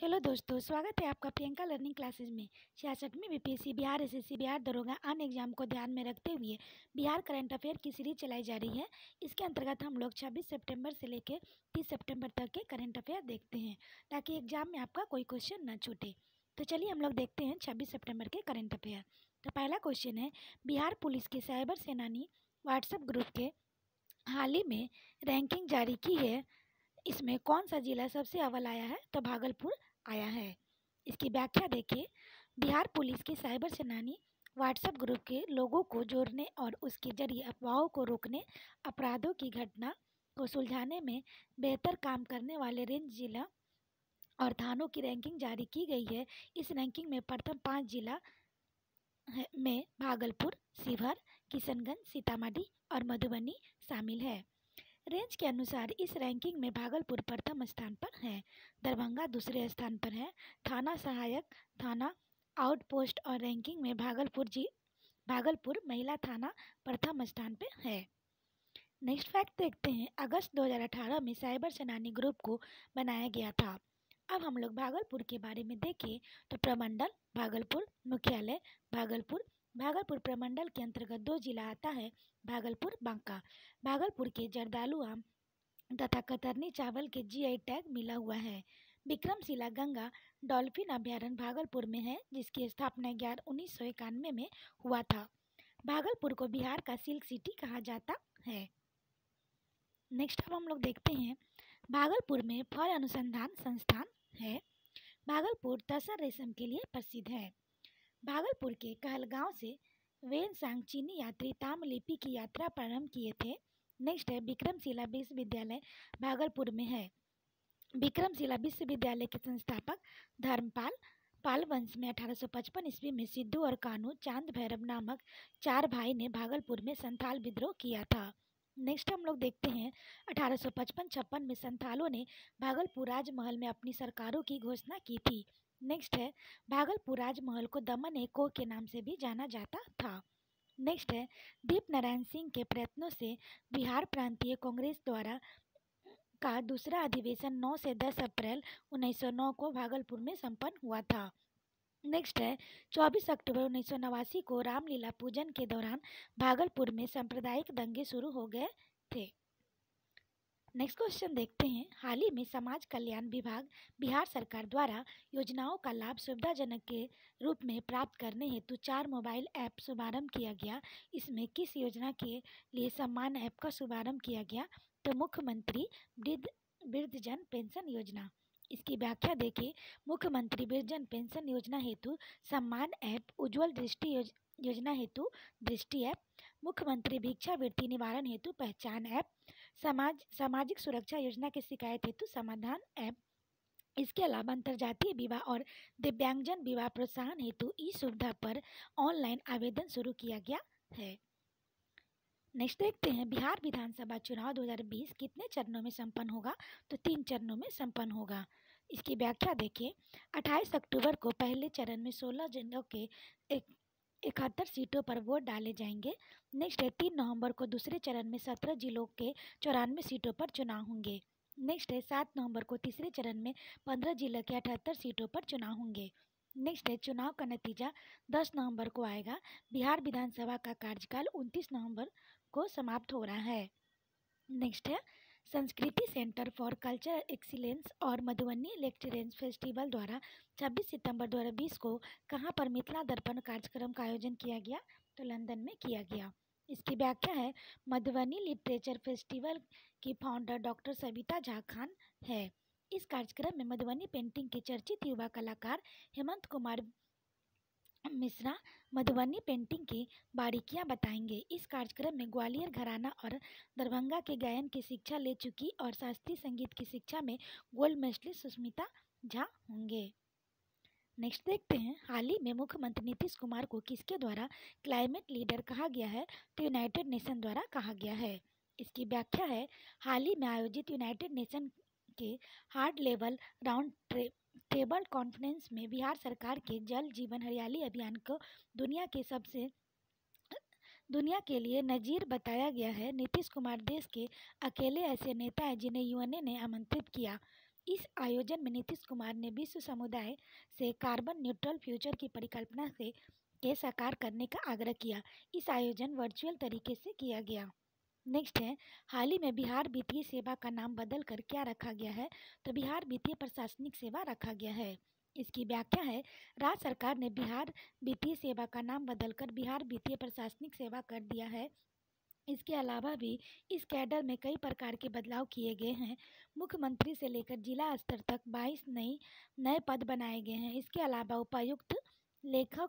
Hello दोस्तों, स्वागत है आपका प्रियंका लर्निंग क्लासेज में। 66वीं बीपीएससी बिहार एसएससी बिहार दरोगा अन्य एग्जाम को ध्यान में रखते हुए बिहार करंट अफेयर की सीरीज चलाई जा रही है। इसके अंतर्गत हम लोग 26 सितंबर से लेकर 30 सितंबर तक के करंट अफेयर देखते हैं ताकि एग्जाम में आपका कोई क्वेश्चन न छूटे। तो चलिए हम लोग देखते हैं 26 सितंबर के करंट अफेयर। तो पहला क्वेश्चन है, बिहार पुलिस के साइबर सेनानी व्हाट्सएप ग्रुप के हाल ही में रैंकिंग जारी की है। इसमें कौन सा जिला सबसे अव्वल आया है? तो भागलपुर आया है। इसकी व्याख्या देखिए। बिहार पुलिस के साइबर सेनानी व्हाट्सएप ग्रुप के लोगों को जोड़ने और उसके जरिए अफवाहों को रोकने, अपराधों की घटना को सुलझाने में बेहतर काम करने वाले रेंज जिला और थानों की रैंकिंग जारी की गई है। इस रैंकिंग में प्रथम 5 जिला में भागलपुर, शिवहर, किशनगंज, सीतामढ़ी और मधुबनी शामिल है। रेंज के अनुसार इस रैंकिंग में भागलपुर प्रथम स्थान पर है, दरभंगा दूसरे स्थान पर है, थाना सहायक, थाना आउटपोस्ट और रैंकिंग में भागलपुर महिला थाना प्रथम स्थान पर है। नेक्स्ट फैक्ट देखते हैं। अगस्त 2018 में साइबर सेनानी ग्रुप को बनाया गया था। अब हम लोग भागलपुर के बारे में देखें तो प्रमंडल भागलपुर, मुख्यालय भागलपुर प्रमंडल के अंतर्गत 2 जिला आता है, भागलपुर, बांका। भागलपुर के जर्दालू आम तथा कतरनी चावल के जीआई टैग मिला हुआ है। विक्रमशिला गंगा डॉल्फिन अभ्यारण्य भागलपुर में है, जिसकी स्थापना 1991 में हुआ था। भागलपुर को बिहार का सिल्क सिटी कहा जाता है। नेक्स्ट अब हम लोग देखते हैं, भागलपुर में फल अनुसंधान संस्थान है। भागलपुर तसर रेशम के लिए प्रसिद्ध है। भागलपुर के कहलगांव से वेनसांग चीनी यात्री ताम्रलिपि की यात्रा प्रारंभ किए थे। नेक्स्ट है, विक्रमशिला विश्वविद्यालय भागलपुर में है। विक्रमशिला विश्वविद्यालय के संस्थापक धर्मपाल पाल वंश में 1855 ईस्वी में सिद्धू और कान्हू चांद भैरव नामक 4 भाई ने भागलपुर में संथाल विद्रोह किया था। नेक्स्ट हम लोग देखते हैं, 1855-56 में संथालों ने भागलपुर राजमहल में अपनी सरकारों की घोषणा की थी। नेक्स्ट है, भागलपुर राजमहल को दमन एको के नाम से भी जाना जाता था। नेक्स्ट है, दीप नारायण सिंह के प्रयत्नों से बिहार प्रांतीय कांग्रेस द्वारा का दूसरा अधिवेशन 9 से 10 अप्रैल 1909 को भागलपुर में संपन्न हुआ था। नेक्स्ट है, 24 अक्टूबर 1989 को रामलीला पूजन के दौरान भागलपुर में सांप्रदायिक दंगे शुरू हो गए थे। नेक्स्ट क्वेश्चन देखते हैं, हाल ही में समाज कल्याण विभाग बिहार सरकार द्वारा योजनाओं का लाभ सुविधाजनक के रूप में प्राप्त करने हेतु 4 मोबाइल ऐप शुभारंभ किया गया। इसमें किस योजना के लिए सम्मान ऐप का शुभारंभ किया गया? तो मुख्यमंत्री वृद्धजन पेंशन योजना। इसकी व्याख्या देखिए। मुख्यमंत्री वृद्धजन पेंशन योजना हेतु सम्मान ऐप, उज्ज्वल दृष्टि योजना हेतु दृष्टि ऐप, मुख्यमंत्री भिक्षावृत्ति निवारण हेतु पहचान ऐप, सामाजिक सुरक्षा योजना की शिकायत हेतु समाधान ऐप। इसके अलावा अंतर्जातीय विवाह और दिव्यांगजन विवाह प्रोत्साहन हेतु ई सुविधा पर ऑनलाइन आवेदन शुरू किया गया है। नेक्स्ट देखते हैं, बिहार विधानसभा चुनाव 2020 कितने चरणों में संपन्न होगा? तो 3 चरणों में संपन्न होगा। इसकी व्याख्या देखिए। 28 अक्टूबर को पहले चरण में 16 जिलों के 71 सीटों पर वोट डाले जाएंगे। नेक्स्ट है, 3 नवंबर को दूसरे चरण में 17 जिलों के 94 सीटों पर चुनाव होंगे। नेक्स्ट है, 7 नवंबर को तीसरे चरण में 15 जिलों के 78 सीटों पर चुनाव होंगे। नेक्स्ट है, चुनाव का नतीजा 10 नवंबर को आएगा। बिहार विधानसभा का कार्यकाल 29 नवंबर को समाप्त हो रहा है। नेक्स्ट है, संस्कृति सेंटर फॉर कल्चरल एक्सीलेंस और मधुबनी लिटरेचर फेस्टिवल द्वारा 26 सितंबर 2020 को कहां पर मिथिला दर्पण कार्यक्रम का आयोजन किया गया? तो लंदन में किया गया। इसकी व्याख्या है, मधुबनी लिटरेचर फेस्टिवल की फाउंडर डॉक्टर सविता झा खान है। इस कार्यक्रम में मधुबनी पेंटिंग के चर्चित युवा कलाकार हेमंत कुमार मिश्रा मधुबनी पेंटिंग की बारीकियां बताएंगे। इस कार्यक्रम में ग्वालियर घराना और दरभंगा के गायन की शिक्षा ले चुकी और शास्त्रीय संगीत की शिक्षा में गोल्ड मेडलिस्ट सुष्मिता झा होंगे। नेक्स्ट देखते हैं, हाल ही में मुख्यमंत्री नीतीश कुमार को किसके द्वारा क्लाइमेट लीडर कहा गया है? तो यूनाइटेड नेशन द्वारा कहा गया है। इसकी व्याख्या है, हाल ही में आयोजित यूनाइटेड नेशन के hard level round table conference में बिहार सरकार के जल जीवन हरियाली अभियान को दुनिया के लिए नजीर बताया गया है। नीतीश कुमार देश के अकेले ऐसे नेता हैं जिन्हें यूएनए ने आमंत्रित किया। इस आयोजन में नीतीश कुमार ने विश्व समुदाय से कार्बन न्यूट्रल फ्यूचर की परिकल्पना से के साकार करने का आग्रह किया। इस आयोजन वर्चुअल तरीके से किया गया। नेक्स्ट है, हाल ही में बिहार वित्तीय सेवा का नाम बदल कर क्या रखा गया है? तो बिहार वित्तीय प्रशासनिक सेवा रखा गया है। इसकी व्याख्या है, राज्य सरकार ने बिहार वित्तीय सेवा का नाम बदलकर बिहार वित्तीय प्रशासनिक सेवा कर दिया है। इसके अलावा भी इस कैडर में कई प्रकार के बदलाव किए गए हैं। मुख्यमंत्री से लेकर जिला स्तर तक 22 नए पद बनाए गए हैं। इसके अलावा उपायुक्त लेखा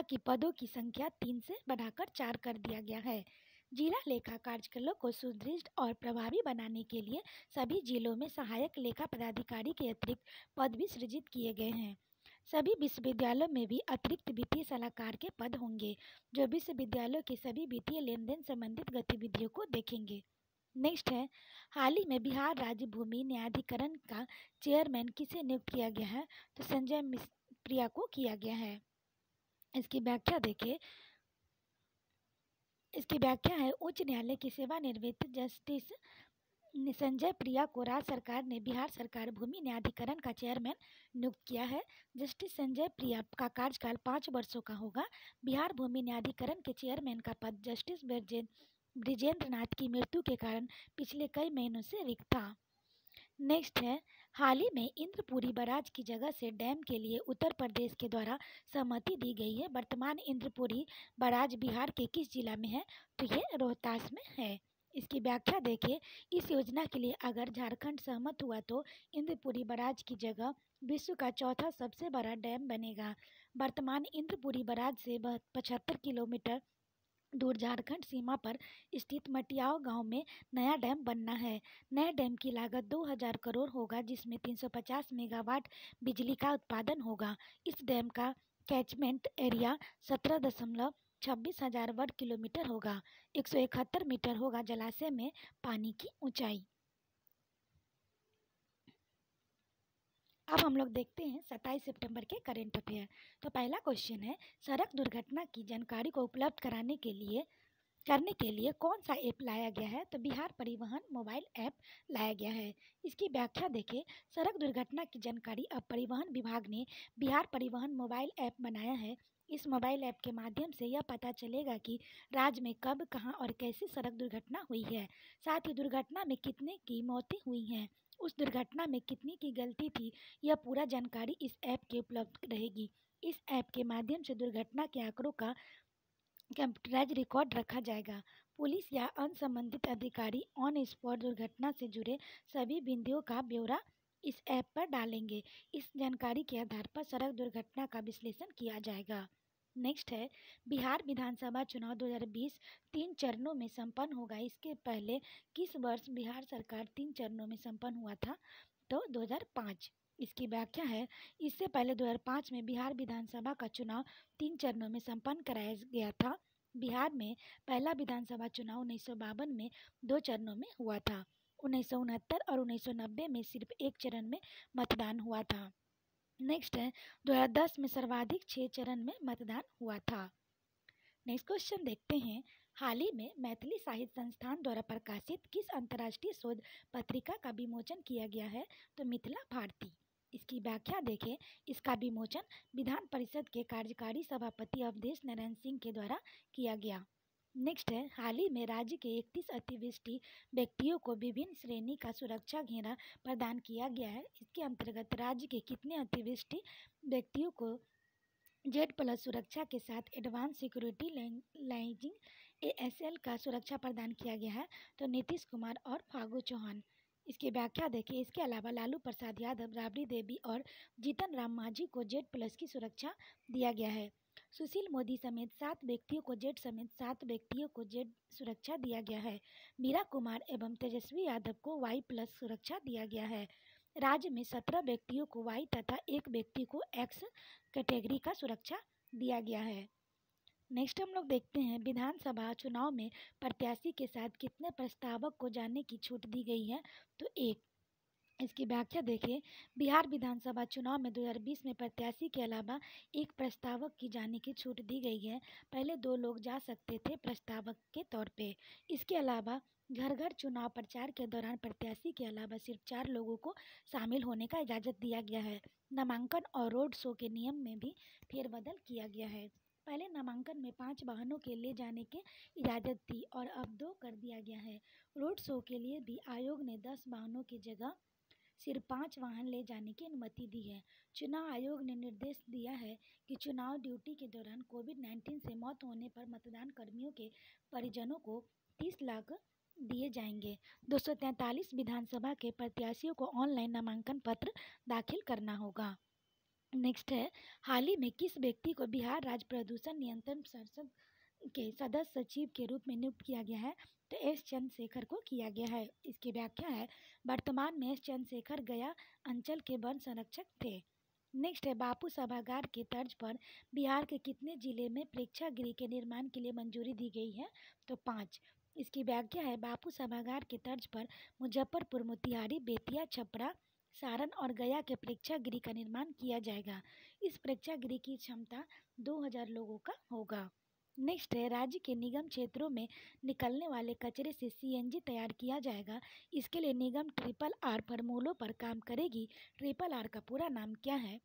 की पदों की संख्या 3 से बढ़ाकर 4 कर दिया गया है। जिला लेखा कार्यक्रमों को सुदृढ़ और प्रभावी बनाने के लिए सभी जिलों में सहायक लेखा पदाधिकारी के अतिरिक्त पद भी सृजित किए गए हैं। सभी विश्वविद्यालयों में भी अतिरिक्त वित्तीय सलाहकार के पद होंगे, जो विश्वविद्यालयों के सभी वित्तीय लेन देन संबंधित गतिविधियों को देखेंगे। नेक्स्ट है, हाल ही में बिहार राज्य भूमि न्यायाधिकरण का चेयरमैन किसे नियुक्त किया गया है? तो संजय प्रिया को किया गया है। इसकी व्याख्या देखिए। इसकी व्याख्या है, उच्च न्यायालय की सेवानिवृत्त जस्टिस संजय प्रिया को राज्य सरकार ने बिहार सरकार भूमि न्यायाधिकरण का चेयरमैन नियुक्त किया है। जस्टिस संजय प्रिया का कार्यकाल 5 वर्षों का होगा। बिहार भूमि न्यायाधिकरण के चेयरमैन का पद जस्टिस ब्रिजेंद्र नाथ की मृत्यु के कारण पिछले कई महीनों से रिक्त था। नेक्स्ट है, हाल ही में इंद्रपुरी बराज की जगह से डैम के लिए उत्तर प्रदेश के द्वारा सहमति दी गई है। वर्तमान इंद्रपुरी बराज बिहार के किस जिला में है? तो ये रोहतास में है। इसकी व्याख्या देखिए। इस योजना के लिए अगर झारखंड सहमत हुआ तो इंद्रपुरी बराज की जगह विश्व का चौथा सबसे बड़ा डैम बनेगा। वर्तमान इंद्रपुरी बराज से 75 किलोमीटर दूर झारखंड सीमा पर स्थित मटियाव गांव में नया डैम बनना है। नए डैम की लागत 2000 करोड़ होगा, जिसमें 350 मेगावाट बिजली का उत्पादन होगा। इस डैम का कैचमेंट एरिया 17,26,000 वर्ग किलोमीटर होगा। 171 मीटर होगा जलाशय में पानी की ऊंचाई। अब हम लोग देखते हैं 27 सितंबर के करंट अफेयर। तो पहला क्वेश्चन है, सड़क दुर्घटना की जानकारी को उपलब्ध करने के लिए कौन सा ऐप लाया गया है? तो बिहार परिवहन मोबाइल ऐप लाया गया है। इसकी व्याख्या देखें। सड़क दुर्घटना की जानकारी अब परिवहन विभाग ने बिहार परिवहन मोबाइल ऐप बनाया है। इस मोबाइल ऐप के माध्यम से यह पता चलेगा कि राज्य में कब, कहां और कैसे सड़क दुर्घटना हुई है, साथ ही दुर्घटना में कितने की मौतें हुई हैं, उस दुर्घटना में कितनी की गलती थी। यह पूरा जानकारी इस ऐप के उपलब्ध रहेगी। इस ऐप के माध्यम से दुर्घटना के आंकड़ों का कंप्यूटराइज रिकॉर्ड रखा जाएगा। पुलिस या अन्य संबंधित अधिकारी ऑन स्पॉट दुर्घटना से जुड़े सभी बिंदुओं का ब्यौरा इस ऐप पर डालेंगे। इस जानकारी के आधार पर सड़क दुर्घटना का विश्लेषण किया जाएगा। नेक्स्ट है, बिहार विधानसभा चुनाव 2020 3 चरणों में संपन्न होगा। इसके पहले किस वर्ष बिहार सरकार 3 चरणों में संपन्न हुआ था? तो 2005। इसकी व्याख्या है, इससे पहले 2005 में बिहार विधानसभा का चुनाव 3 चरणों में संपन्न कराया गया था। बिहार में पहला विधानसभा चुनाव 1952 में 2 चरणों में हुआ था। 1969 और 1990 में सिर्फ एक चरण में मतदान हुआ था। नेक्स्ट है, 2010 में सर्वाधिक 6 चरण में मतदान हुआ था। नेक्स्ट क्वेश्चन देखते हैं, हाल ही में मैथिली साहित्य संस्थान द्वारा प्रकाशित किस अंतर्राष्ट्रीय शोध पत्रिका का विमोचन किया गया है? तो मिथिला भारती। इसकी व्याख्या देखें। इसका विमोचन विधान परिषद के कार्यकारी सभापति अवधेश नारायण सिंह के द्वारा किया गया। नेक्स्ट है, हाल ही में राज्य के 31 अतिवृष्टि व्यक्तियों को विभिन्न श्रेणी का सुरक्षा घेरा प्रदान किया गया है। इसके अंतर्गत राज्य के कितने अतिवृष्टि व्यक्तियों को Z+ सुरक्षा के साथ एडवांस सिक्योरिटी लाइजिंग ASL का सुरक्षा प्रदान किया गया है? तो नीतीश कुमार और फागू चौहान। इसकी व्याख्या देखिए। इसके अलावा लालू प्रसाद यादव, राबड़ी देवी और जीतन राम मांझी को Z+ की सुरक्षा दिया गया है। सुशील मोदी समेत 7 व्यक्तियों को Z सुरक्षा दिया गया है। मीरा कुमार एवं तेजस्वी यादव को Y+ सुरक्षा दिया गया है। राज्य में 17 व्यक्तियों को Y तथा 1 व्यक्ति को X कैटेगरी का सुरक्षा दिया गया है। नेक्स्ट हम लोग देखते हैं, विधानसभा चुनाव में प्रत्याशी के साथ कितने प्रस्तावक को जाने की छूट दी गई है? तो 1। इसकी व्याख्या देखिए। बिहार विधानसभा चुनाव में 2020 में प्रत्याशी के अलावा एक प्रस्तावक की जाने की छूट दी गई है। पहले 2 लोग जा सकते थे प्रस्तावक के तौर पे। इसके अलावा घर घर चुनाव प्रचार के दौरान प्रत्याशी के अलावा सिर्फ 4 लोगों को शामिल होने का इजाज़त दिया गया है। नामांकन और रोड शो के नियम में भी फेरबदल किया गया है। पहले नामांकन में 5 वाहनों के ले जाने की इजाज़त थी और अब 2 कर दिया गया है। रोड शो के लिए भी आयोग ने 10 वाहनों की जगह सिर्फ 5 वाहन ले जाने की अनुमति दी है। चुनाव आयोग ने निर्देश दिया है कि चुनाव ड्यूटी के दौरान कोविड-19 से मौत होने पर मतदान कर्मियों के परिजनों को 30 लाख दिए जाएंगे। 243 विधानसभा के प्रत्याशियों को ऑनलाइन नामांकन पत्र दाखिल करना होगा। नेक्स्ट है, हाल ही में किस व्यक्ति को बिहार राज्य प्रदूषण नियंत्रण परिषद के सदस्य सचिव के रूप में नियुक्त किया गया है? तो एस चंद्रशेखर को किया गया है। इसकी व्याख्या है, वर्तमान में एस चंद्रशेखर गया अंचल के वन संरक्षक थे। नेक्स्ट है, बापू सभागार की तर्ज पर बिहार के कितने जिले में प्रेक्षागृह के निर्माण के लिए मंजूरी दी गई है? तो 5। इसकी व्याख्या है, बापू सभागार की तर्ज पर मुजफ्फरपुर, मोतिहारी, बेतिया, छपरा, सारण और गया के प्रेक्षागृह का निर्माण किया जाएगा। इस प्रेक्षागृह की क्षमता 2000 लोगों का होगा। नेक्स्ट है, राज्य के निगम क्षेत्रों में निकलने वाले कचरे से सीएनजी तैयार किया जाएगा। इसके लिए निगम ट्रिपल आर फॉर्मूलों पर काम करेगी। ट्रिपल आर का पूरा नाम क्या है?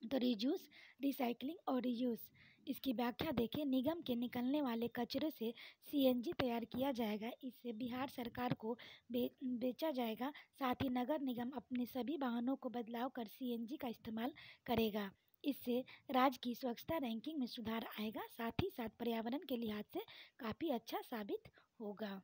तो रिड्यूस, रिसाइकलिंग और रीयूज। इसकी व्याख्या देखें। निगम के निकलने वाले कचरे से सीएनजी तैयार किया जाएगा। इससे बिहार सरकार को बेचा जाएगा। साथ ही नगर निगम अपने सभी वाहनों को बदलाव कर सीएनजी का इस्तेमाल करेगा। इससे राज्य की स्वच्छता रैंकिंग में सुधार आएगा। साथ ही साथ पर्यावरण के लिहाज से काफ़ी अच्छा साबित होगा।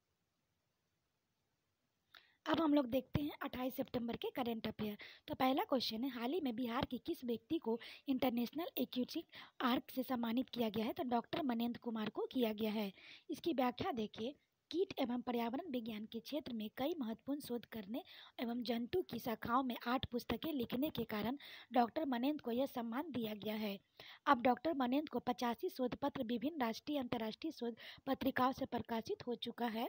अब हम लोग देखते हैं 28 सितंबर के करंट अफेयर। तो पहला क्वेश्चन है, हाल ही में बिहार के किस व्यक्ति को इंटरनेशनल एक्यूटिक आर्क से सम्मानित किया गया है? तो डॉक्टर मनेंद्र कुमार को किया गया है। इसकी व्याख्या देखिए। कीट एवं पर्यावरण विज्ञान के क्षेत्र में कई महत्वपूर्ण शोध करने एवं जंतु की शाखाओं में 8 पुस्तकें लिखने के कारण डॉक्टर मनेंद्र को यह सम्मान दिया गया है। अब डॉक्टर मनेंद्र को 85 शोध पत्र विभिन्न राष्ट्रीय अंतर्राष्ट्रीय शोध पत्रिकाओं से प्रकाशित हो चुका है।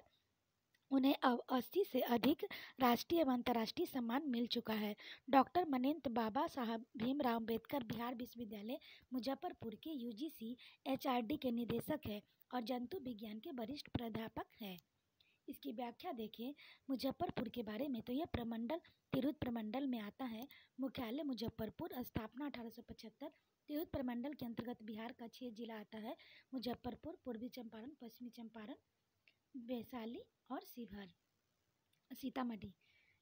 उन्हें अब 80 से अधिक राष्ट्रीय एवं अंतर्राष्ट्रीय सम्मान मिल चुका है। डॉक्टर मनेंद्र बाबा साहब भीमराव अम्बेडकर बिहार विश्वविद्यालय मुजफ्फरपुर के यूजीसी एचआरडी के निदेशक है और जंतु विज्ञान के वरिष्ठ प्राध्यापक है। इसकी व्याख्या देखें। मुजफ्फरपुर के बारे में तो यह प्रमंडल तिरहुत प्रमंडल में आता है। मुख्यालय मुजफ्फरपुर। स्थापना 1875। तिरहुत प्रमंडल के अंतर्गत बिहार का 6 जिला आता है। मुजफ्फरपुर, पूर्वी चंपारण, पश्चिमी चंपारण, वैशाली और सीतामढ़ी।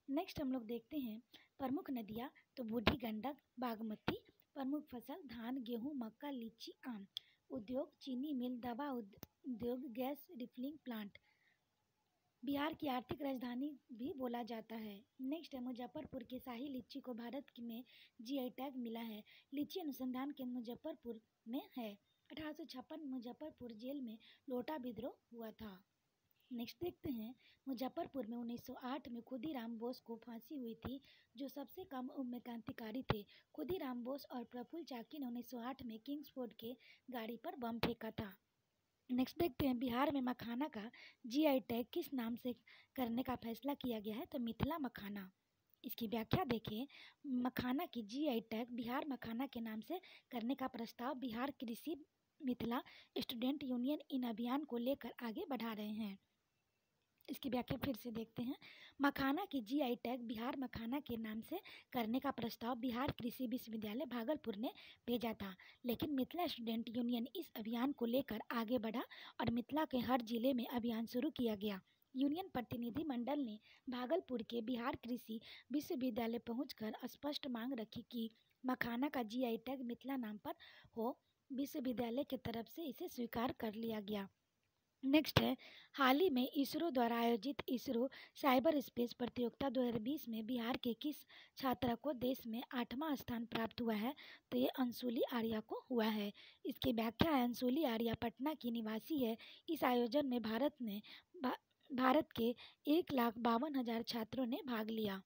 नेक्स्ट हम लोग देखते हैं प्रमुख नदियाँ। तो बूढ़ी गंडक, बागमती। प्रमुख फसल धान, गेहूँ, मक्का, लीची, आम। उद्योग चीनी मिल, दवा उद्योग, गैस रिफिलिंग प्लांट। बिहार की आर्थिक राजधानी भी बोला जाता है। नेक्स्ट है, मुजफ्फरपुर की शाही लीची को भारत में जीआई टैग मिला है। लीची अनुसंधान केंद्र मुजफ्फरपुर में है। 1856 मुजफ्फरपुर जेल में लोटा विद्रोह हुआ था। नेक्स्ट देखते हैं, मुजफ्फरपुर में 1908 में खुदीराम बोस को फांसी हुई थी, जो सबसे कम उम्र में क्रांतिकारी थे। खुदीराम बोस और प्रफुल्ल चाकी ने 1908 में किंग्सफोर्ड के गाड़ी पर बम फेंका था। नेक्स्ट देखते हैं, बिहार में मखाना का जीआई टैग किस नाम से करने का फैसला किया गया है? तो मिथिला मखाना। इसकी व्याख्या देखें। मखाना की जीआई टैग बिहार मखाना के नाम से करने का प्रस्ताव बिहार कृषि मिथिला स्टूडेंट यूनियन इन अभियान को लेकर आगे बढ़ा रहे हैं। इसकी व्याख्या फिर से देखते हैं। मखाना की जीआई टैग बिहार मखाना के नाम से करने का प्रस्ताव बिहार कृषि विश्वविद्यालय भागलपुर ने भेजा था, लेकिन मिथिला स्टूडेंट यूनियन इस अभियान को लेकर आगे बढ़ा और मिथिला के हर जिले में अभियान शुरू किया गया। यूनियन प्रतिनिधि मंडल ने भागलपुर के बिहार कृषि विश्वविद्यालय पहुंचकर स्पष्ट मांग रखी कि मखाना का जीआई टैग मिथिला नाम पर हो। विश्वविद्यालय की तरफ से इसे स्वीकार कर लिया गया। नेक्स्ट है, हाल ही में इसरो द्वारा आयोजित इसरो साइबर स्पेस प्रतियोगिता 2020 में बिहार के किस छात्रा को देश में 8वां स्थान प्राप्त हुआ है? तो ये अंशुली आर्या को हुआ है। इसकी व्याख्या है, अंशुली आर्या पटना की निवासी है। इस आयोजन में भारत के 1,52,000 छात्रों ने भाग लिया।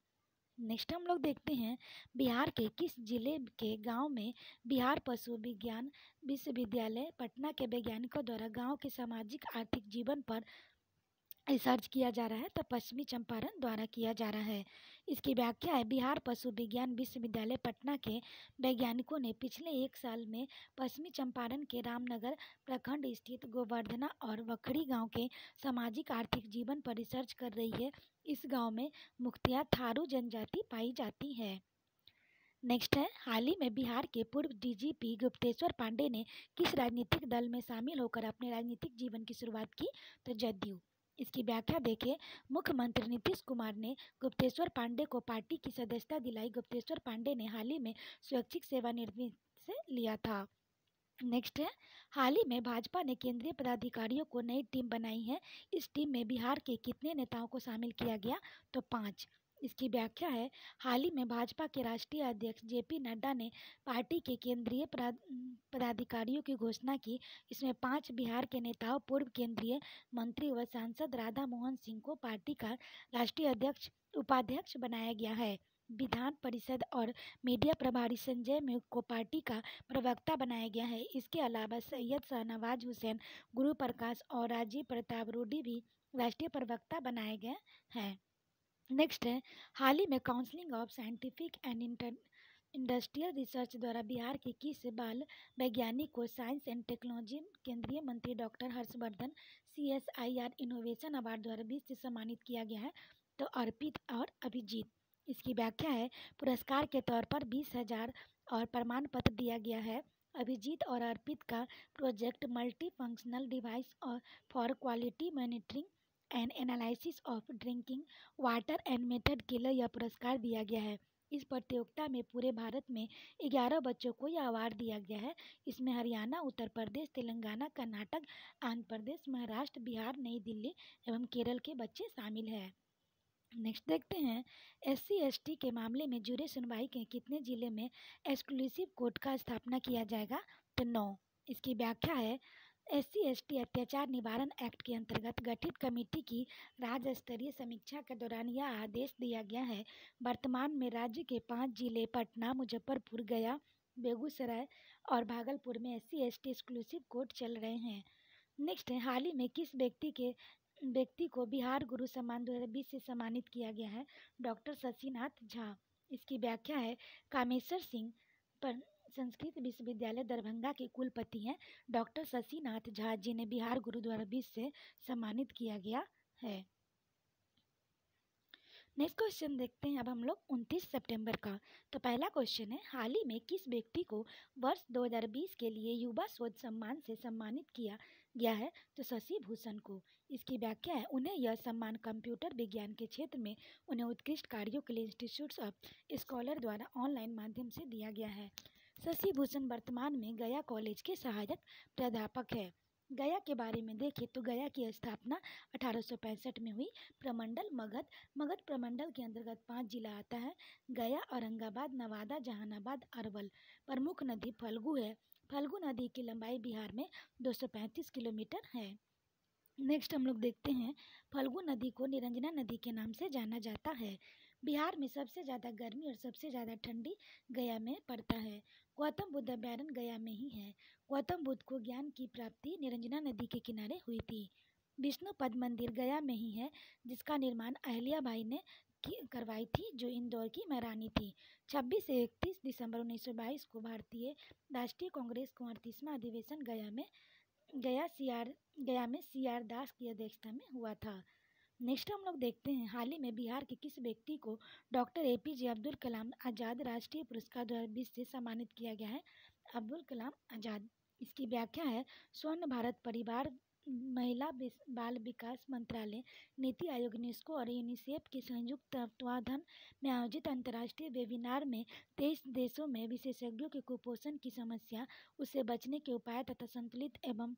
नेक्स्ट हम लोग देखते हैं, बिहार के किस जिले के गांव में बिहार पशु विज्ञान विश्वविद्यालय पटना के वैज्ञानिकों द्वारा गांव के सामाजिक आर्थिक जीवन पर रिसर्च किया जा रहा है? तो पश्चिमी चंपारण द्वारा किया जा रहा है। इसकी व्याख्या है, बिहार पशु विज्ञान विश्वविद्यालय पटना के वैज्ञानिकों ने पिछले 1 साल में पश्चिमी चंपारण के रामनगर प्रखंड स्थित गोवर्धना और वखड़ी गांव के सामाजिक आर्थिक जीवन पर रिसर्च कर रही है। इस गांव में मुख्यतः थारू जनजाति पाई जाती है। नेक्स्ट है, हाल ही में बिहार के पूर्व डीजीपी गुप्तेश्वर पांडे ने किस राजनीतिक दल में शामिल होकर अपने राजनीतिक जीवन की शुरुआत की? तो जदयू। इसकी व्याख्या देखें, मुख्यमंत्री नीतीश कुमार ने गुप्तेश्वर पांडे को पार्टी की सदस्यता दिलाई। गुप्तेश्वर पांडे ने हाल ही में स्वैच्छिक सेवानिवृत्ति से लिया था। नेक्स्ट है, हाल ही में भाजपा ने केंद्रीय पदाधिकारियों को नई टीम बनाई है। इस टीम में बिहार के कितने नेताओं को शामिल किया गया? तो 5। इसकी व्याख्या है, हाल ही में भाजपा के राष्ट्रीय अध्यक्ष जेपी नड्डा ने पार्टी के केंद्रीय पदाधिकारियों की घोषणा की। इसमें 5 बिहार के नेताओं, पूर्व केंद्रीय मंत्री व सांसद राधा मोहन सिंह को पार्टी का राष्ट्रीय उपाध्यक्ष बनाया गया है। विधान परिषद और मीडिया प्रभारी संजय म्यूक को पार्टी का प्रवक्ता बनाया गया है। इसके अलावा सैयद शाहनवाज हुसैन, गुरु प्रकाश और राजीव प्रताप रूडी भी राष्ट्रीय प्रवक्ता बनाए गए हैं। नेक्स्ट है, हाल ही में council of scientific and industrial research द्वारा बिहार के किस बाल वैज्ञानिक को साइंस एंड टेक्नोलॉजी केंद्रीय मंत्री doctor Harshvardhan CSIR innovation award द्वारा 20 से सम्मानित किया गया है? तो अर्पित और अभिजीत। इसकी व्याख्या है, पुरस्कार के तौर पर 20,000 और प्रमाण पत्र दिया गया है। अभिजीत और अर्पित का प्रोजेक्ट मल्टी फंक्शनल डिवाइस और for quality monitoring and analysis of drinking water and method के लिए यह पुरस्कार दिया गया है। इस प्रतियोगिता में पूरे भारत में 11 बच्चों को यह अवार्ड दिया गया है। इसमें हरियाणा, उत्तर प्रदेश, तेलंगाना, कर्नाटक, आंध्र प्रदेश, महाराष्ट्र, बिहार, नई दिल्ली एवं केरल के बच्चे शामिल हैं। नेक्स्ट देखते हैं, SC/ST के मामले में जुड़े सुनवाई के कितने जिले में एक्सक्लूसिव कोर्ट का स्थापना किया जाएगा? तो 9। इसकी व्याख्या है, SC/ST अत्याचार निवारण एक्ट के अंतर्गत गठित कमेटी की राज्य स्तरीय समीक्षा के दौरान यह आदेश दिया गया है। वर्तमान में राज्य के 5 जिले पटना, मुजफ्फरपुर, गया, बेगूसराय और भागलपुर में SC/ST एक्सक्लूसिव कोर्ट चल रहे हैं। नेक्स्ट है, हाल ही में किस व्यक्ति को बिहार गुरु सम्मान 2020 से सम्मानित किया गया है? डॉक्टर शशिनाथ झा। इसकी व्याख्या है, कामेश्वर सिंह पर संस्कृत विश्वविद्यालय दरभंगा के कुलपति हैं डॉक्टर शशिनाथ झा, जिन्हें बिहार गुरु 2020 से सम्मानित किया गया है। नेक्स्ट क्वेश्चन देखते हैं अब हम लोग 29 सितंबर का। तो पहला क्वेश्चन है, हाल ही में किस व्यक्ति को वर्ष 2020 के लिए युवा शोध सम्मान से सम्मानित किया गया है? तो शशि भूषण को। इसकी व्याख्या है, उन्हें यह सम्मान कंप्यूटर विज्ञान के क्षेत्र में उन्हें उत्कृष्ट कार्यों के लिए इंस्टीट्यूट ऑफ स्कॉलर द्वारा ऑनलाइन माध्यम से दिया गया है। शशि भूषण वर्तमान में गया कॉलेज के सहायक प्राध्यापक है। गया के बारे में देखें तो गया की स्थापना 1865 में हुई। प्रमंडल मगध प्रमंडल के अंतर्गत 5 जिला आता है: गया, औरंगाबाद, नवादा, जहानाबाद, अरवल। प्रमुख नदी फल्गु है। फल्गु नदी की लंबाई बिहार में 235 किलोमीटर है। नेक्स्ट हम लोग देखते हैं, फल्गु नदी को निरंजना नदी के नाम से जाना जाता है। बिहार में सबसे ज़्यादा गर्मी और सबसे ज़्यादा ठंडी गया में पड़ता है। गौतम बुद्ध अभ्यारण्य गया में ही है। गौतम बुद्ध को ज्ञान की प्राप्ति निरंजना नदी के किनारे हुई थी। विष्णु पद मंदिर गया में ही है, जिसका निर्माण अहिल्याबाई ने करवाई थी, जो इंदौर की महारानी थी। 26 से 31 दिसंबर 1922 को भारतीय राष्ट्रीय कांग्रेस का 38वां अधिवेशन गया में CR दास की अध्यक्षता में हुआ था। नेक्स्ट हम लोग देखते हैं, हाल ही में बिहार के किस व्यक्ति को डॉक्टर APJ अब्दुल कलाम आज़ाद राष्ट्रीय पुरस्कार 2020 से सम्मानित किया गया है? अब्दुल कलाम आज़ाद। इसकी व्याख्या है, स्वर्ण भारत परिवार महिला बाल विकास मंत्रालय, नीति आयोग, यूनेस्को और यूनिसेफ के संयुक्त तत्वावधान में आयोजित अंतर्राष्ट्रीय वेबिनार में 23 देशों में विशेषज्ञों के कुपोषण की समस्या, उससे बचने के उपाय तथा संतुलित एवं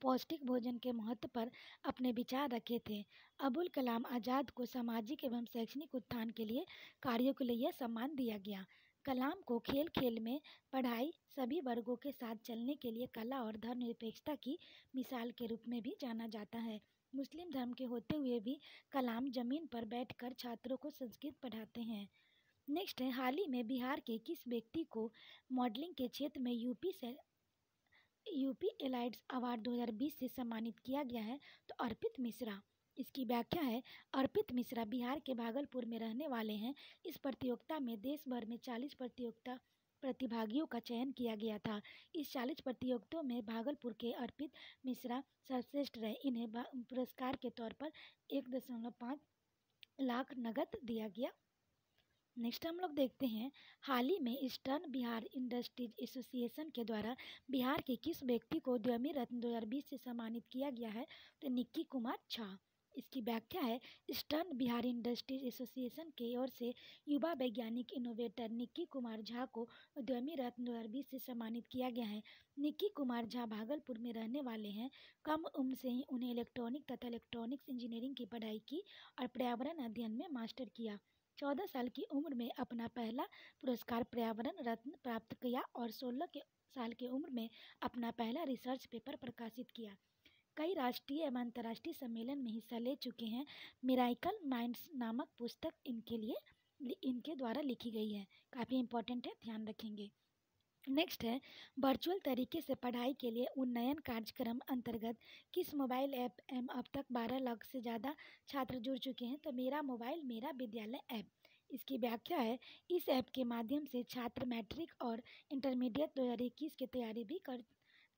पौष्टिक भोजन के महत्व पर अपने विचार रखे थे। अबुल कलाम आज़ाद को सामाजिक एवं शैक्षणिक उत्थान के लिए कार्यों के लिए यह सम्मान दिया गया। कलाम को खेल खेल में पढ़ाई, सभी वर्गों के साथ चलने के लिए कला और धर्मनिरपेक्षता की मिसाल के रूप में भी जाना जाता है। मुस्लिम धर्म के होते हुए भी कलाम जमीन पर बैठकर छात्रों को संस्कृत पढ़ाते हैं। नेक्स्ट है, हाल ही में बिहार के किस व्यक्ति को मॉडलिंग के क्षेत्र में यूपी एलाइड्स अवार्ड 2020 से सम्मानित किया गया है? तो अर्पित मिश्रा। इसकी व्याख्या है अर्पित मिश्रा बिहार के भागलपुर में रहने वाले हैं। इस प्रतियोगिता में देश भर में 40 प्रतिभागियों का चयन किया गया था। इस 40 प्रतियोगिताओं में भागलपुर के अर्पित मिश्रा सर्वश्रेष्ठ रहे। इन्हें पुरस्कार के तौर पर 1.5 लाख नगद दिया गया। नेक्स्ट हम लोग देखते हैं, हाल ही में ईस्टर्न बिहार इंडस्ट्रीज एसोसिएशन के द्वारा बिहार के किस व्यक्ति को उद्यमी रत्न 2020 से सम्मानित किया गया है? तो निक्की कुमार झा। इसकी व्याख्या है ईस्टर्न बिहार इंडस्ट्रीज एसोसिएशन की ओर से युवा वैज्ञानिक इनोवेटर निक्की कुमार झा को उद्यमी रत्न 2020 से सम्मानित किया गया है। निक्की कुमार झा भागलपुर में रहने वाले हैं। कम उम्र से ही उन्हें इलेक्ट्रॉनिक तथा इलेक्ट्रॉनिक्स इंजीनियरिंग की पढ़ाई की और पर्यावरण अध्ययन में मास्टर किया। 14 साल की उम्र में अपना पहला पुरस्कार पर्यावरण रत्न प्राप्त किया और 16 साल की उम्र में अपना पहला रिसर्च पेपर प्रकाशित किया। कई राष्ट्रीय एवं अंतर्राष्ट्रीय सम्मेलन में हिस्सा ले चुके हैं। मिराइकल माइंड्स नामक पुस्तक इनके द्वारा लिखी गई है। काफ़ी इम्पोर्टेंट है, ध्यान रखेंगे। नेक्स्ट है, वर्चुअल तरीके से पढ़ाई के लिए उन्नयन कार्यक्रम अंतर्गत किस मोबाइल ऐप अब तक 12 लाख से ज़्यादा छात्र जुड़ चुके हैं? तो मेरा मोबाइल मेरा विद्यालय ऐप। इसकी व्याख्या है इस ऐप के माध्यम से छात्र मैट्रिक और इंटरमीडिएट 2021 की तैयारी भी कर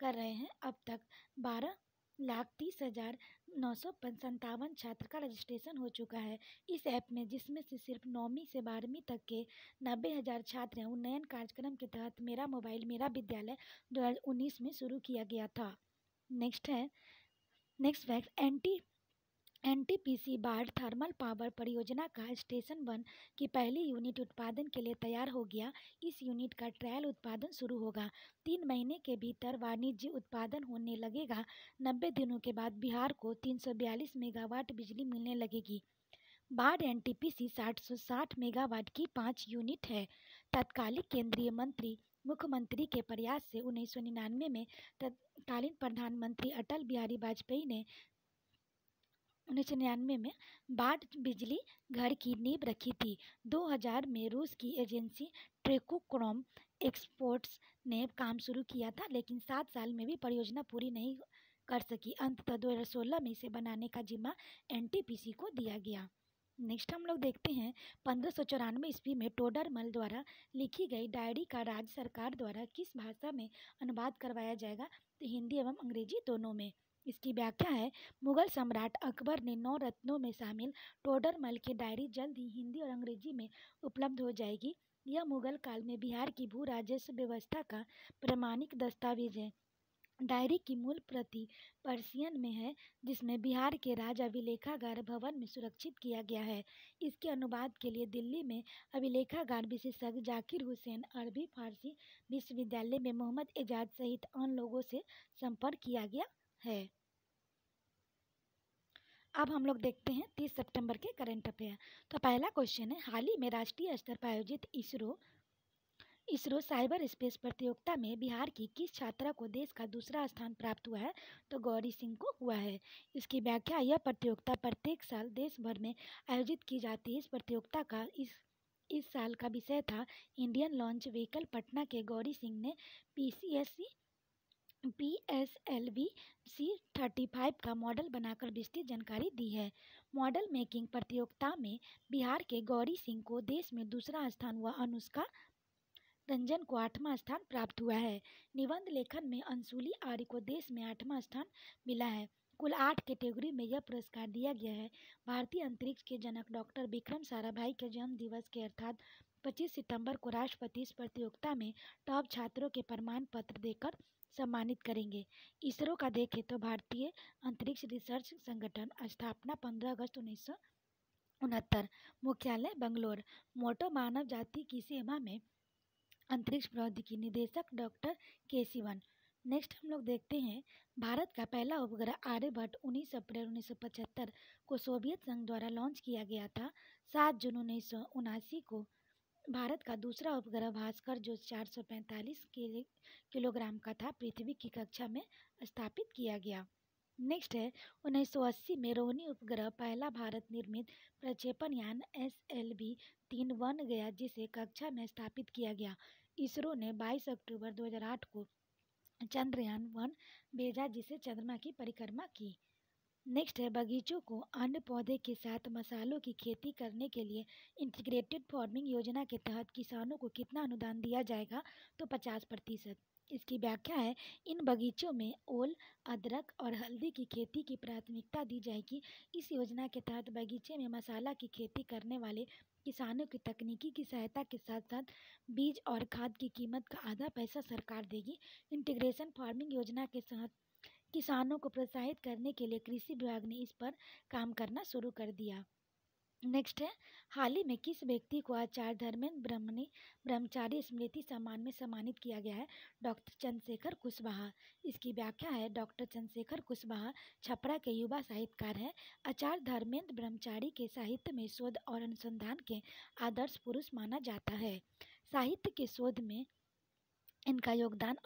रहे हैं। अब तक 12,30,957 छात्र का रजिस्ट्रेशन हो चुका है इस ऐप में, जिसमें से सिर्फ 9वीं से 12वीं तक के 90,000 छात्र हैं। उन्नयन कार्यक्रम के तहत मेरा मोबाइल मेरा विद्यालय 2019 में शुरू किया गया था। नेक्स्ट फैक्ट, एनटीपीसी बाढ़ थर्मल पावर परियोजना का स्टेशन 1 की पहली यूनिट उत्पादन के लिए तैयार हो गया। इस यूनिट का ट्रायल उत्पादन शुरू होगा। 3 महीने के भीतर वाणिज्य उत्पादन होने लगेगा। 90 दिनों के बाद बिहार को 342 मेगावाट बिजली मिलने लगेगी। बाढ़ एनटीपीसी 760 मेगावाट की 5 यूनिट है। तत्कालीन केंद्रीय मंत्री मुख्यमंत्री के प्रयास से 1999 में तत्कालीन प्रधानमंत्री अटल बिहारी वाजपेयी ने 1999 में बाढ़ बिजली घर की नींव रखी थी। 2000 में रूस की एजेंसी ट्रेकोक्रोम एक्सपोर्ट्स ने काम शुरू किया था, लेकिन 7 साल में भी परियोजना पूरी नहीं कर सकी। अंततः 2016 में इसे बनाने का जिम्मा एनटीपीसी को दिया गया। नेक्स्ट हम लोग देखते हैं, 1594 ईस्वी में टोडरमल द्वारा लिखी गई डायरी का राज्य सरकार द्वारा किस भाषा में अनुवाद करवाया जाएगा? तो हिंदी एवं अंग्रेजी दोनों में। इसकी व्याख्या है मुगल सम्राट अकबर ने 9 रत्नों में शामिल टोडरमल की डायरी जल्द ही हिंदी और अंग्रेजी में उपलब्ध हो जाएगी। यह मुगल काल में बिहार की भू राजस्व व्यवस्था का प्रमाणिक दस्तावेज है। डायरी की मूल प्रति पर्शियन में है, जिसमें बिहार के राज अभिलेखागार भवन में सुरक्षित किया गया है। इसके अनुवाद के लिए दिल्ली में अभिलेखागार विशेषज्ञ जाकिर हुसैन अरबी फारसी विश्वविद्यालय में मोहम्मद एजाज सहित अन्य लोगों से संपर्क किया गया है। अब हम लोग देखते हैं 30 सितंबर के करंट अफेयर। तो पहला क्वेश्चन है, हाल ही में राष्ट्रीय स्तर पर आयोजित इसरो साइबर स्पेस प्रतियोगिता में बिहार की किस छात्रा को देश का दूसरा स्थान प्राप्त हुआ है? तो गौरी सिंह को हुआ है। इसकी व्याख्या, यह प्रतियोगिता प्रत्येक साल देश भर में आयोजित की जाती है। इस प्रतियोगिता का इस साल का विषय था इंडियन लॉन्च व्हीकल। पटना के गौरी सिंह ने PSLV C35 का मॉडल बनाकर विस्तृत जानकारी दी है। मॉडल मेकिंग प्रतियोगिता में बिहार के गौरी सिंह को देश में दूसरा स्थान हुआ। अनुष्का रंजन को 8वां स्थान प्राप्त हुआ है। निबंध लेखन में अंशुली आर्य को देश में 8वां स्थान मिला है। कुल 8 कैटेगरी में यह पुरस्कार दिया गया है। भारतीय अंतरिक्ष के जनक डॉक्टर विक्रम साराभाई के जन्म दिवस के अर्थात 25 सितंबर को राष्ट्रपति इस प्रतियोगिता में टॉप छात्रों के प्रमाण पत्र देकर सम्मानित करेंगे। इसरो का देखें तो भारतीय अंतरिक्ष रिसर्च संगठन, स्थापना 15 अगस्त 1969, मुख्यालय बंगलोर, मोटो मानव जाति की सेवा में अंतरिक्ष प्रौद्योगिकी निदेशक डॉक्टर के सिवन। नेक्स्ट हम लोग देखते हैं, भारत का पहला उपग्रह आर्यभट्ट 19 अप्रैल 1975 को सोवियत संघ द्वारा लॉन्च किया गया था। 7 जून 1979 को भारत का दूसरा उपग्रह भास्कर, जो 445 किलोग्राम का था, पृथ्वी की कक्षा में स्थापित किया गया। नेक्स्ट है, 1980 में रोहिणी उपग्रह पहला भारत निर्मित प्रक्षेपण यान SLV-3 बन गया, जिसे कक्षा में स्थापित किया गया। इसरो ने 22 अक्टूबर 2008 को चंद्रयान 1 भेजा, जिसे चंद्रमा की परिक्रमा की। नेक्स्ट है बगीचों को अन्य पौधे के साथ मसालों की खेती करने के लिए इंटीग्रेटेड फार्मिंग योजना के तहत किसानों को कितना अनुदान दिया जाएगा? तो 50%। इसकी व्याख्या है, इन बगीचों में ओल, अदरक और हल्दी की खेती की प्राथमिकता दी जाएगी। इस योजना के तहत बगीचे में मसाला की खेती करने वाले किसानों की तकनीकी की सहायता के साथ साथ बीज और खाद की कीमत का आधा पैसा सरकार देगी। इंटीग्रेशन फार्मिंग योजना के तहत किसानों को प्रोत्साहित करने के लिए कृषि विभाग ने इस पर काम करना शुरू कर दिया। नेक्स्ट है, हाल ही में किस व्यक्ति को आचार्य धर्मेंद्र ब्रह्मचारी स्मृति सम्मान में सम्मानित किया गया है? डॉक्टर चंद्रशेखर कुशवाहा। इसकी व्याख्या है, डॉक्टर चंद्रशेखर कुशवाहा छपरा के युवा साहित्यकार हैं। आचार्य धर्मेंद्र ब्रह्मचारी के साहित्य में शोध और अनुसंधान के आदर्श पुरुष माना जाता है। साहित्य के शोध में इनका योगदान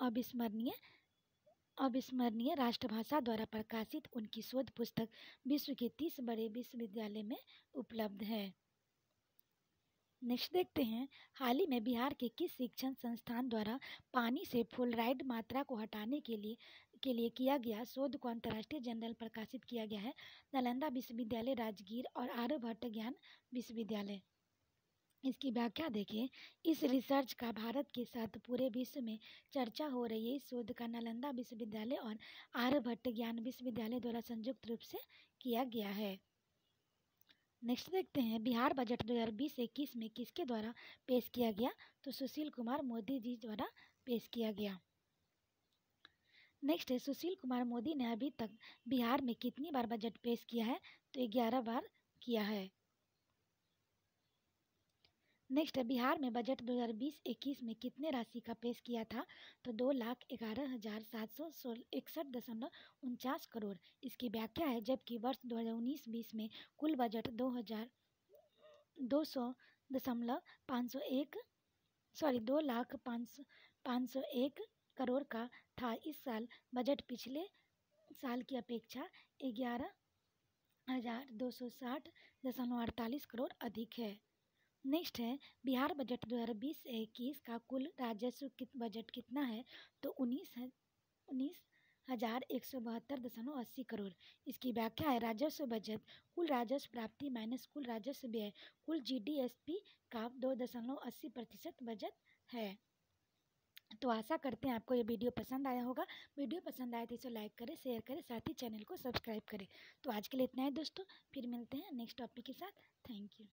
अविस्मरणीय। राष्ट्रभाषा द्वारा प्रकाशित उनकी शोध पुस्तक विश्व के 30 बड़े विश्वविद्यालय में उपलब्ध है। नेक्स्ट देखते हैं, हाल ही में बिहार के किस शिक्षण संस्थान द्वारा पानी से फ्लोराइड मात्रा को हटाने के लिए किया गया शोध को अंतर्राष्ट्रीय जर्नल प्रकाशित किया गया है? नालंदा विश्वविद्यालय, राजगीर और आर्यभट्ट ज्ञान विश्वविद्यालय। इसकी व्याख्या देखें, इस रिसर्च का भारत के साथ पूरे विश्व में चर्चा हो रही है। इस शोध का नालंदा विश्वविद्यालय और आर्यभट्ट ज्ञान विश्वविद्यालय द्वारा संयुक्त रूप से किया गया है। नेक्स्ट देखते हैं, बिहार बजट 2020-21 में किसके द्वारा पेश किया गया? तो सुशील कुमार मोदी जी द्वारा पेश किया गया। नेक्स्ट है, सुशील कुमार मोदी ने अभी तक बिहार में कितनी बार बजट पेश किया है? तो 11 बार किया है। नेक्स्ट है, बिहार में बजट 2020-21 में कितने राशि का पेश किया था? तो 2,11,761.49 करोड़। इसकी व्याख्या है, जबकि वर्ष 2019-20 में कुल बजट 2,02,501 करोड़ का था। इस साल बजट पिछले साल की अपेक्षा 11,260.48 करोड़ अधिक है। नेक्स्ट है, बिहार बजट 2020-21 का कुल राजस्व बजट कितना है? तो 19,172.80 करोड़। इसकी व्याख्या है, राजस्व बजट कुल राजस्व प्राप्ति माइनस कुल राजस्व व्यय कुल जीडीएसपी का 2.80% बजट है। तो आशा करते हैं आपको ये वीडियो पसंद आया होगा। वीडियो पसंद आए तो इसे लाइक करें, शेयर करें, साथ ही चैनल को सब्सक्राइब करें। तो आज के लिए इतना ही दोस्तों, फिर मिलते हैं नेक्स्ट टॉपिक के साथ। Thank you.